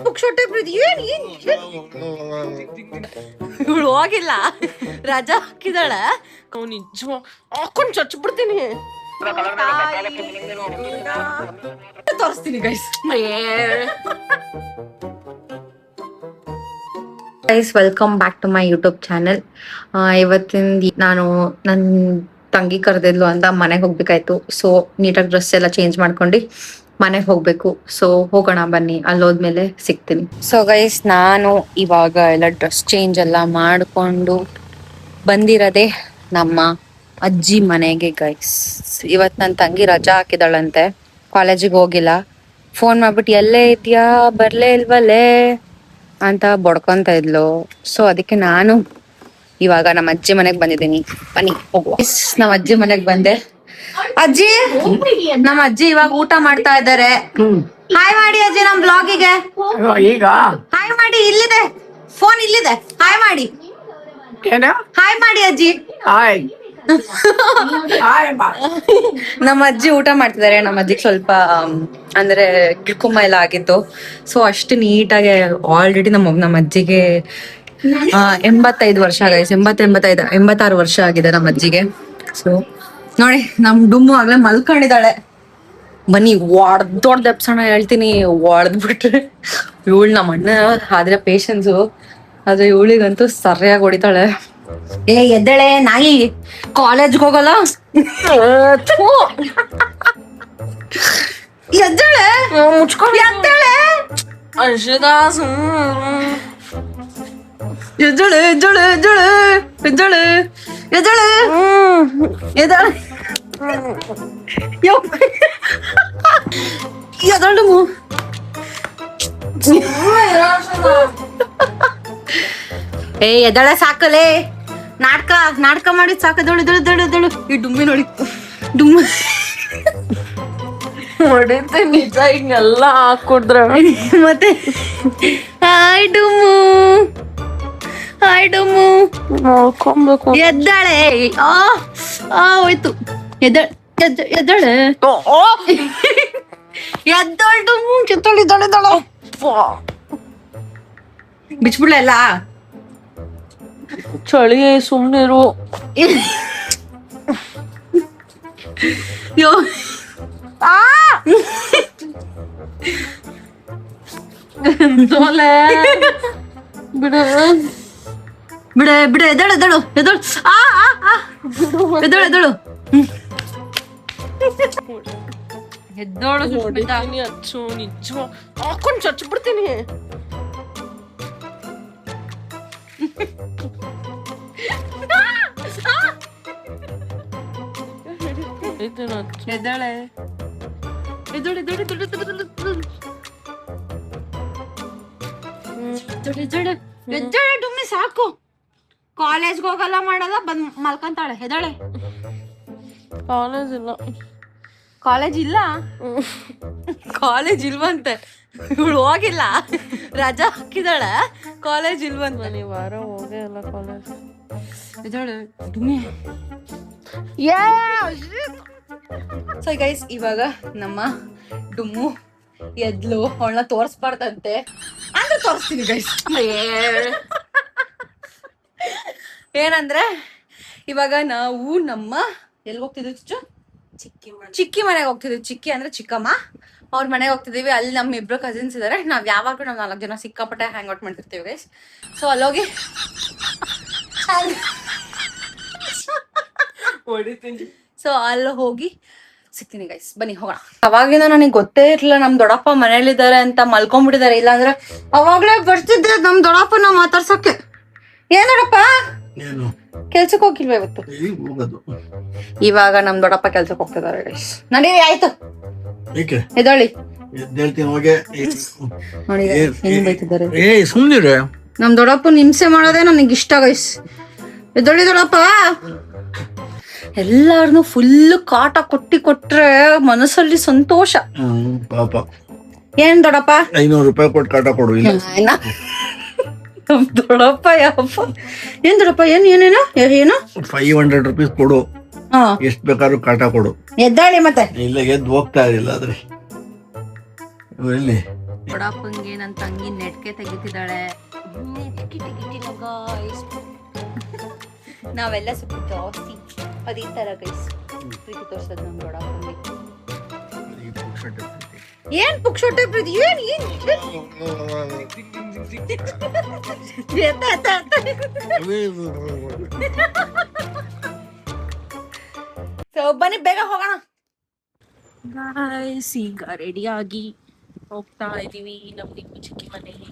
ಪುಕ್ಷಟೆ ಪ್ರೀತಿ ಏನ್ ಇವಳು ಹೋಗಿಲ್ಲ ರಜಾ ಹಾಕಿದಾಳ ಅವ್ನು ನಿಜ ಹಾಕೊಂಡ್ ಚಚ್ಬಿಡ್ತೀನಿ ತೋರಿಸ್ತೀನಿ guys. Guys welcome back to my YouTube channel. ಇವತ್ತಿನ ನಾನು ನನ್ನ ತಂಗಿ ಕರೆದಿದ್ಲು ಅಂತ ಮನೆಗೆ ಹೋಗ್ಬೇಕಾಯ್ತು. ಸೊ ನೀಟಾಗಿ ಡ್ರೆಸ್ ಎಲ್ಲ ಚೇಂಜ್ ಮಾಡ್ಕೊಂಡು ಮನೆಗೆ ಹೋಗ್ಬೇಕು. ಸೊ ಹೋಗೋಣ ಬನ್ನಿ, ಅಲ್ಲಿ ಹೋದ್ಮೇಲೆ ಸಿಗ್ತೀನಿ. ಸೊ ಗೈಸ್ ನಾನು ಇವಾಗ ಎಲ್ಲ ಡ್ರೆಸ್ ಚೇಂಜ್ ಎಲ್ಲ ಮಾಡಿಕೊಂಡು ಬಂದಿರೋದೆ ನಮ್ಮ ಅಜ್ಜಿ ಮನೆಗೆ ಗೈಸ್. ಇವತ್ತು ನನ್ನ ತಂಗಿ ರಜಾ ಹಾಕಿದಾಳಂತೆ, ಕಾಲೇಜಿಗೆ ಹೋಗಿಲ್ಲ. ಫೋನ್ ಮಾಡ್ಬಿಟ್ಟು ಎಲ್ಲೇ ಇದೆಯಾ ಬರ್ಲೇ ಇಲ್ವಲ್ಲೇ ಅಂತ ಬಡ್ಕೊಂತ ಇದ್ಲು. ಸೊ ಅದಕ್ಕೆ ನಾನು ಇವಾಗ ನಮ್ಮ ಅಜ್ಜಿ ಮನೆಗೆ ಬಂದಿದ್ದೀನಿ. ಬನ್ನಿ ಹೋಗುವ. ನಮ್ಮ ಅಜ್ಜಿ ಮನೆಗೆ ಬಂದೆ. ಅಜ್ಜಿ, ನಮ್ಮ ಅಜ್ಜಿ ಇವಾಗ ಊಟ ಮಾಡ್ತಾ ಇದ್ದಾರೆ. ಹಾಯ್ ಮಾಡಿ ಅಜ್ಜಿ ನಮ್ ಬ್ಲಾಗಿಗೆ. ಈಗ ಹಾಯ್ ಮಾಡಿ, ಇಲ್ಲಿದೆ ಫೋನ್, ಇಲ್ಲಿದೆ. ಹಾಯ್ ಮಾಡಿ, ಹಾಯ್ ಮಾಡಿ ಅಜ್ಜಿ. ನಮ್ಮ ಅಜ್ಜಿ ಊಟ ಮಾಡ್ತಿದ್ದಾರೆ. ನಮ್ಮ ಅಜ್ಜಿಗೆ ಸ್ವಲ್ಪ ಅಂದ್ರೆ ಕಿಳ್ಕುಮ್ಮ ಎಲ್ಲ ಆಗಿತ್ತು. ಸೊ ಅಷ್ಟು ನೀಟಾಗಿ ಆಲ್ರೆಡಿ ನಮ್ಮ ಅಜ್ಜಿಗೆ 85 ವರ್ಷ ಗೈಸ್. 86 ವರ್ಷ ಆಗಿದೆ ನಮ್ಮ ಅಜ್ಜಿಗೆ. ಸೊ ನೋಡಿ ನಮ್ ಡುಮ್ಮು ಆಗ್ಲೇ ಮಲ್ಕೊಂಡಿದ್ದಾಳೆ. ಬನ್ನಿ ದೊಡ್ಡ ಎಪ್ಸಣ ಹೇಳ್ತೀನಿ, ಹೊಡೆದ್ಬಿಟ್ರೆ ಇವಳು ನಮ್ಮ ಅಣ್ಣ ಆದ್ರೆ ಪೇಷನ್ಸು, ಆದ್ರೆ ಇವಳಿಗಂತೂ ಸರಿಯಾಗಿ ಹೊಡಿತಾಳೆ. ಏ ಎದ್ದಳೆ ನಾಯಿ, ಕಾಲೇಜ್ಗೆ ಹೋಗಲ್ಲ. ಎದ್ದಳೆ ಮುಚ್ಕೊಂಡು ಎದ್ದಳೆ ಎದ್ದಳೆ ಎದ್ದಳೆ ಎದ್ದಳೆ ಎದ್ದಳೆ ಎದ್ದಳೆ ಎದ್ದಳೆ ಎದ್ದಳು. ಏ ಎದ್ದಳೆ ಸಾಕಲೇ, ನಾಟಕ ಮಾಡಿದ್ ಸಾಕ. ಎದ್ದಳು ಈ ಡುಮ್ಮಿ ನೋಡಿ, ಡುಮ್ಮಿ ಹೊಡಿತೆ ನಿಜ. ಹಿಂಗೆಲ್ಲ ಹಾಕೊಡ್ರ ಮತ್ತೆ ಹಾಯ್ ಡುಮ್ಮು, ಹಾಯ್ ಡುಮ್ಮು. ಮಾಡ್ಕೊಬೇಕು. ಎದ್ದಾಳೆ ಹೋಯ್ತು. ಎದ್ದಳೆ ಎದ್ದಳು ಡುಮ್ಮು, ಎದ್ದಳಿದ್ದಾಳೆ. ಬಿಚ್ಬಿಡ್ಲ ಎಲ್ಲ. ಚಳಿ ಸುಮ್ನಿರು. ಯೋ ಬಿಡು ಬಿಡ ಬಿಡ ಎದ್ದಳು ಅಚ್ಚು ನಿಜ ಹಾಕೊಂಡ್ ಚಚ್ಬಿಡ್ತೀನಿ. ಎದ್ದಳೆ ಡುಮ್ಮಿ ಸಾಕು. ಕಾಲೇಜ್ಗೆ ಹೋಗಲ್ಲ ಮಾಡಲ್ಲ, ಬಂದ್ ಮಲ್ಕೊಂತಾಳೆ. ಎದ್ದಾಳೆ. ಕಾಲೇಜ್ ಇಲ್ಲ. ಕಾಲೇಜ್ ಇಲ್ವಂತೆ, ಇವಳು ಹೋಗಿಲ್ಲ, ರಜಾ ಹಾಕಿದಾಳ. ಕಾಲೇಜ್ ಇಲ್ವಂತ. ನಾನು ಈ ವಾರ ಹೋಗೇ ಇಲ್ಲ ಕಾಲೇಜ್. ಎದ್ದಾಳೆ ಡುಮ್ಮಿ. ಸೊ ಗೈಸ್ ಇವಾಗ ನಮ್ಮ ಡುಮ್ಮು ಎದ್ಲು. ಅವಳನ್ನ ತೋರ್ಸ್ಬಾರ್ದಂತೆ ಅಂದ್ರೆ ತೋರಿಸ್ತೀನಿ ಗೈಸ್. ಏನಂದ್ರೆ ಇವಾಗ ನಾವು ನಮ್ಮ ಎಲ್ಲಿ ಹೋಗ್ತಿದ್ವಿ, ಚಿಕ್ಕಿ ಮನೆಗೆ ಹೋಗ್ತಿದ್ವಿ. ಚಿಕ್ಕಿ ಅಂದ್ರೆ ಚಿಕ್ಕಮ್ಮ ಅವ್ರ ಮನೆಗೆ ಹೋಗ್ತಿದೀವಿ. ಅಲ್ಲಿ ನಮ್ಮ ಇಬ್ರು ಕಸಿನ್ಸ್ ಇದಾರೆ. ನಾವ್ ಯಾವಾಗ್ಲೂ ನಾವ್ 4 ಜನ ಸಿಕ್ಕಾಪಟ್ಟೆ ಹ್ಯಾಂಗ್ ಔಟ್ ಮಾಡ್ತಿರ್ತೀವಿ ಗೈಸ್. ಸೊ ಅಲ್ಲೋಗಿ ಸೊ ಅಲ್ಲಿ ಹೋಗಿ ಸಿಗ್ತೀನಿ ಗೈಸ್. ಬನ್ನಿ ಹೋಗೋಣ. ಅವಾಗಿಂದ ನನಗೆ ಗೊತ್ತೇ ಇರ್ಲಿಲ್ಲ ನಮ್ ದೊಡ್ಡಪ್ಪ ಮನೇಲಿದ್ದಾರೆ ಅಂತ, ಮಲ್ಕೊಂಡ್ಬಿಟ್ಟಿದ್ದಾರೆ. ಇಲ್ಲಾಂದ್ರೆ ಅವಾಗ್ಲೇ ಬರ್ತಿದ್ದೆ ನಮ್ ದೊಡ್ಡಪ್ಪನ ಮಾತಾಡ್ಸಕ್ಕೆ. ಏನ್ ದೊಡ್ಡಪ್ಪ ಕೆಲ್ಸಕ್ಕೆ ಹೋಗಿಲ್ವ ಇವತ್ತು? ಇವಾಗ ನಮ್ ದೊಡ್ಡಪ್ಪ ಕೆಲ್ಸಕ್ಕೆ ಹೋಗ್ತಿದ್ದಾರೆ ಗೈಸ್. ನಡೀರಿ ಆಯ್ತು, ಎದೊಳ್ಳಿ ನೋಡಿ ಹೆಂಗ್ ಬೈತಿದ್ದಾರೆ. ನಮ್ ದೊಡ್ಡಪ್ಪನ ಹಿಂಸೆ ಮಾಡೋದೇ ನನಗೆ ಇಷ್ಟ ಗೈಸ್. ಎದೊಳ್ಳಿ ದೊಡ್ಡಪ್ಪ. ಎಲ್ಲಾರ್ನು ಫುಲ್ ಕಾಟ ಕೊಟ್ರೆ ಮನಸ್ಸಲ್ಲಿ ಸಂತೋಷ. ಪಾಪ ಏನ್ ದೊಡ್ಡಪ್ಪ 500 ರೂಪಾಯಿ ಕೊಟ್ಟು ಕಾಟ ಕೊಡು. ದೊಡ್ಡಪ್ಪ ಯಪ್ಪ. ಏನ್ ದೊಡ್ಡಪ್ಪ ಏನೇನೋ 500 ರೂಪೀಸ್ ಕೊಡು, ಎಷ್ಟ್ ಬೇಕಾದ್ರೂ ಕಾಟ ಕೊಡು. ಎದ್ದಾಳಿ ಮತ್ತೆ. ಇಲ್ಲ ಎದ್ದು ಹೋಗ್ತಾ ಇರಲಿಲ್ಲ. ಆದ್ರೆ ಎಲ್ಲಿ ದೊಡ್ಡಪ್ಪಂಗೆ ನನ್ನ ತಂಗಿ ನೆಟ್ಗೆ ತೆಗಿತಿದ್ದಾಳೆ. ನಾವೆಲ್ಲ ಸ್ವಲ್ಪ ಜಾಸ್ತಿ ಅದೇ ಥರ ಗೈಸ್ ಪ್ರೀತಿ ತೋರ್ಸೋದು ನಮ್ಮ ದೊಡ್ಡಪ್ಪಂಗೆ. ಏನ್ ಪುಕ್ಷೊಟ್ಟೆ ಪ್ರೀತಿ ಏನ್ ಸೊ ಬನ್ನಿ ಬೇಗ ಹೋಗೋಣ. ಗಾಯ್ಸ್ ಈಗ ರೆಡಿಯಾಗಿ ಹೋಗ್ತಾ ಇದೀವಿ ನಮ್ಮ ಚಿಕ್ಕಿ ಮನೆಗೆ.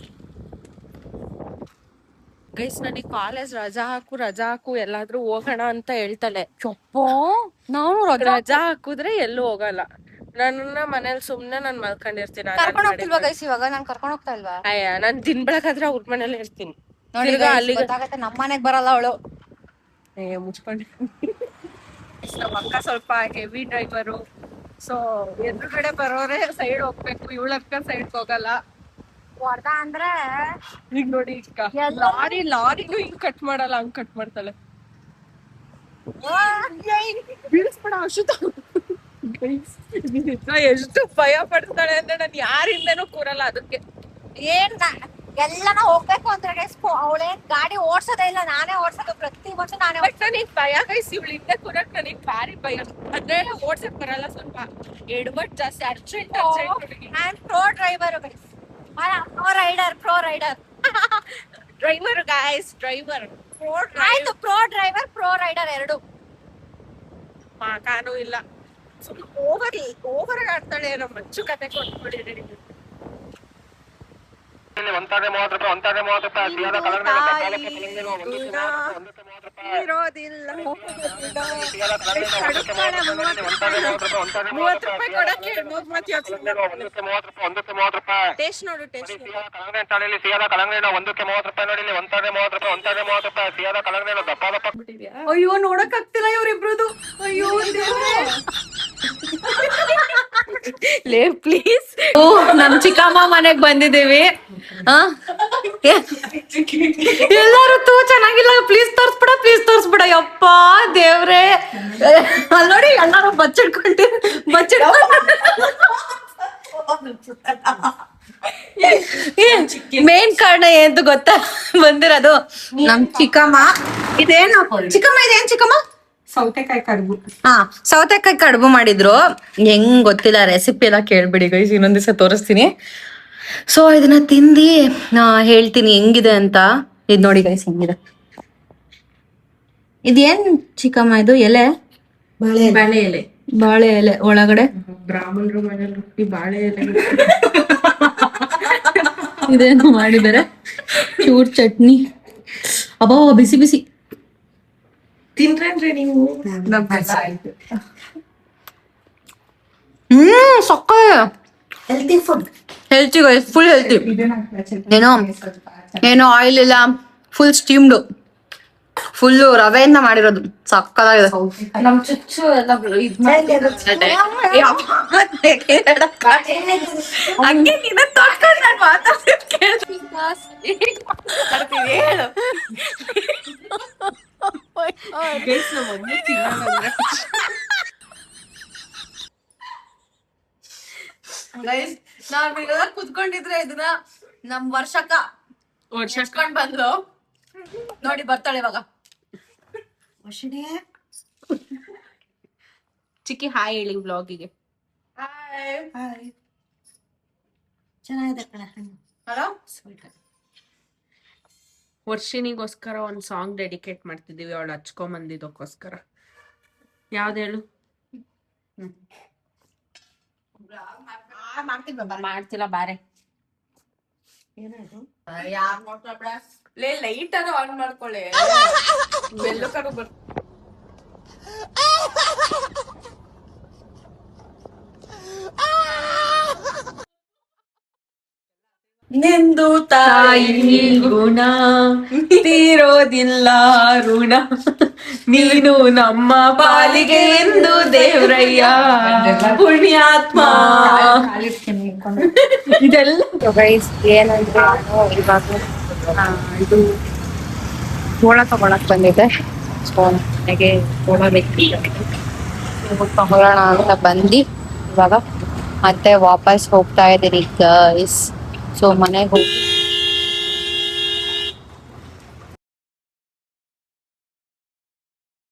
ಗೈಸ್ ನನಗೆ ಕಾಲೇಜ್ ರಜಾ ಹಾಕು ಎಲ್ಲಾದ್ರೂ ಹೋಗೋಣ ಅಂತ ಹೇಳ್ತಾಳೆ. ಚೊಪ್ಪೋ ನಾವು ರಜಾ ಹಾಕುದ್ರೆ ಎಲ್ಲೂ ಹೋಗಲ್ಲ. ನನ್ನ ಮನೇಲಿ ಸುಮ್ನೆ ನಾನ್ ಮಲ್ಕೊಂಡಿರ್ತೀನಿ. ಕರ್ಕೊಂಡು ಹೋಗ್ತಿಲ್ವಾ ಗೈಸ್ ಇವಾಗ? ನಾನು ಕರ್ಕೊಂಡು ಹೋಗ್ತಾ ಇಲ್ವಾ? ಅಯ್ಯ ನಾನ್ ದಿನ ಬೆಳಗಾದ್ರೆ ಅವ್ರ ಮನೇಲಿ ಇರ್ತೀನಿ. ನೋಡಿ ಅಲ್ಲಿಗೆ ಗೊತ್ತಾಗತ್ತೆ ನಮ್ಮ ಮನೆಗ್ ಬರಲ್ಲ ಅವಳು. ಮುಚ್ಕೊಂಡು ನಮ್ಮ ಅಕ್ಕ ಸ್ವಲ್ಪ ಹೆವಿ ಡ್ರೈವರು. ಸೊ ಎದುರುಗಡೆ ಬರೋರೆ ಸೈಡ್ ಹೋಗ್ಬೇಕು, ಇವಳಕ್ಕ ಸೈಡ್ ಹೋಗಲ್ಲ. ಅಂದ್ರೆ ಈಗ ನೋಡಿ ಲಾರಿನೂ ಹಿಂಗ್ ಕಟ್ ಮಾಡಲ್ಲ, ಹಂಗ್ ಕಟ್ ಮಾಡ್ತಾಳೆ. ಬೀಳಿಸ್ಬೇಡ ಅಶುತ. ಎಷ್ಟು ಭಯ ಪಡ್ತಾಳೆ ಅಂದ್ರೆ ನಾನು ಯಾರಿಂದನೂ ಕೂರಲ್ಲ. ಅದಕ್ಕೆ ಏನ್ ಎಲ್ಲಾನು ಹೋಗ್ಬೇಕು ಅಂದ್ರೆ ಅವಳೇ ಗಾಡಿ ಓಡ್ಸೋದೇ ಇಲ್ಲ, ನಾನೇ ಓಡ್ಸೋದು ಪ್ರತಿ ವರ್ಷ ನಾನೇ. ಬಟ್ ನನಗ್ ಭಯ ಗೈಸ್, ಇವಳು ಹಿಂದೆ ಕೂರಕ್ ನನಗ್ ಭಾರಿ ಭಯ. ಅಂದ್ರೆ ಓಡ್ಸಕ್ ಬರಲ್ಲ, ಸ್ವಲ್ಪ ಎಡವಟ್ ಜಾಸ್ತಿ. Urgent pro driver pro rider driver guys, driver. ಆಯ್ತು, ಪ್ರೋ ಡ್ರೈವರ್ ಪ್ರೋ ರೈಡರ್ ಎರಡು ಮಾಕಾನು ಇಲ್ಲ. ಸ್ವಲ್ಪ ಓವರ್ ಆಡ್ತಾಳೆ. ನಮ್ಮ ಮಂಚು ಕತೆ ಕೊಟ್ಬಿಡಿ. ಒಂತಾದೆ 30 ರೂಪಾಯಿ, ಒಂತಾದೆ 30 ರೂಪಾಯಿ. ಸಿಯಾದ ಕಲರ್ ಮೇಲೆ ಕಾಲಕ್ಕೆ ಕಲಂಗೇನು 1 30 ರೂಪಾಯಿ. ಇರೋದಿಲ್ಲ ಸಿಯಾದ ಕಲರ್ ಮೇಲೆ 1 30 ರೂಪಾಯಿ. ಒಂತಾದೆ 30 ರೂಪಾಯಿ, ಒಂತಾದೆ 30 ರೂಪಾಯಿ. ಕೊಡಕ್ಕೆ 1 ಮತ್ತೆ 130 ರೂಪಾಯಿ. ಟೇಸ್ಟ್ ನೋಡು, ಟೇಸ್ಟ್ ಸಿಯಾದ ಕಲಂಗೇನು ತಾಳಿಲಿ, ಸಿಯಾದ ಕಲಂಗೇನು 1ಕ್ಕೆ 30 ರೂಪಾಯಿ. ನೋಡಿ ಇಲ್ಲಿ ಒಂತಾದೆ 30 ರೂಪಾಯಿ, ಒಂತಾದೆ 30 ರೂಪಾಯಿ. ಸಿಯಾದ ಕಲಂಗೇನು ದಪ್ಪ ದಪ್ಪ. ಅಯ್ಯೋ ನೋಡಕ್ ಆಗ್ತಿಲ್ಲ ಇವ್ರಿಬ್ರದು. ಅಯ್ಯೋ ಲೇ ಪ್ಲೀಸ್. ನಮ್ ಚಿಕ್ಕಮ್ಮ ಮನೆಗ್ ಬಂದಿದ್ದೀವಿ. ಎಲ್ಲಾರು ತೂ ಚೆನ್ನಾಗಿಲ್ಲ, ಪ್ಲೀಸ್ ತೋರ್ಸ್ಬಿಡ ಯಪ್ಪ ದೇವ್ರೆ. ಅಲ್ಲಿ ನೋಡಿ ಎಲ್ಲಾರು ಬಚ್ಚಿಡ್ಕೊಂಡು ಮೇನ್ ಕಾರಣ ಏನು ಗೊತ್ತಾ ಬಂದಿರೋದು? ನಮ್ ಚಿಕ್ಕಮ್ಮ ಇದೇನು ಚಿಕ್ಕಮ್ಮ ಸೌತೆಕಾಯಿ ಕಡುಬು. ಸೌತೆಕಾಯಿ ಕಡುಬು ಮಾಡಿದ್ರು. ಹೆಂಗ್ ಗೊತ್ತಿಲ್ಲ, ರೆಸಿಪಿ ಎಲ್ಲ ಕೇಳ್ಬಿಡಿ ಗೈಸ್, ಇನ್ನೊಂದ್ ದಿವಸ ತೋರಿಸ್ತೀನಿ. ಸೊ ಇದನ್ನ ತಿಂದು ಹೇಳ್ತೀನಿ ಹೆಂಗಿದೆ ಅಂತ. ಇದ್ ನೋಡಿ ಗೈಸ್ ಹೆಂಗಿದೆ. ಇದೇನ್ ಚಿಕ್ಕಮ್ಮ ಇದು? ಎಲೆ ಬಾಳೆ ಎಲೆ ಒಳಗಡೆ ಬ್ರಾಹ್ಮಣರು ಮನೇಲಿ ಬಾಳೆ ಎಲೆ ಇದೇನು ಮಾಡಿದಾರೆ. ಚೂರ್ ಚಟ್ನಿ. ಅಬ್ಬಾ ಬಿಸಿ ಬಿಸಿ ತಿನ್ರೇನ್ರಿ ನೀವು? ಸೊಕ್ಕ ಹೆಲ್ತಿ ಗೈಸ್, ಫುಲ್ ಹೆಲ್ತಿ. ಏನೋ ಆಯಿಲ್ ಇಲ್ಲ, ಫುಲ್ ಸ್ಟೀಮ್ಡು, ಫುಲ್ಲು ರವೆಯಿಂದ ಮಾಡಿರೋದು. ಸಕ್ಕದಾಗಿದೆ. ನಮ್ ಚುಚ್ಚು ಎಲ್ಲ ಹಂಗೆ ನೀನ ತೊಡ್ಕೊಂಡು ನಾನು ಮಾತಾಡ್ತೀನಿ. ನಾವ್ ಕುತ್ಕೊಂಡಿದ್ರೆ ಇದನ್ನ ನಮ್ ವರ್ಷಕ್ಕ ಬಂದು ನೋಡಿ ಬರ್ತಾಳೆ ಇವಾಗ. ಚಿಕ್ಕಿ ಹಾಯ್ ಹೇಳಿ ಬ್ಲಾಗಿಗೆ. ಚೆನ್ನಾಗಿದೆ. ವರ್ಷಿನಿಗೋಸ್ಕರ ಒಂದ್ ಸಾಂಗ್ ಡೆಡಿಕೇಟ್ ಮಾಡ್ತಿದೀವಿ, ಅವಳು ಹಚ್ಕೊಂಡ್ ಬಂದಿದ್ದಕ್ಕೋಸ್ಕರ. ಯಾವ್ದು ಹೇಳು? ಮಾಡ್ತಿಲ್ಲ ಬಾರೆ. ಲೈಟ್ ಅದು ಆನ್ ಮಾಡ್ಕೊಳ್ಳಿ. ಬೆಲ್ಲು ಕರು ಬರ್ ನಿಂದು ತಾಯಿ ಗುಣ ತೀರೋದಿಲ್ಲ ಋಣ, ನೀನು ನಮ್ಮ ಪಾಲಿಗೆ ಎಂದು ದೇವ್ರಯ್ಯ ಪುಣ್ಯಾತ್ಮ. ಇದೆಲ್ಲ ಏನಂದ್ರೆ ಇವಾಗ ಇದು ಜೋಳ ತಗೊಳಕ್ ಬಂದಿದೆ. ಸೊ ನನಗೆ ಜೋಳ ತಗೊಳ್ಳೋಣ ಅಂತ ಬಂದು ಇವಾಗ ಮತ್ತೆ ವಾಪಸ್ ಹೋಗ್ತಾ ಇದ್ದೀನಿ ಗೈಸ್. ಸೊ ಮನೆಗೆ ಹೋಗಿ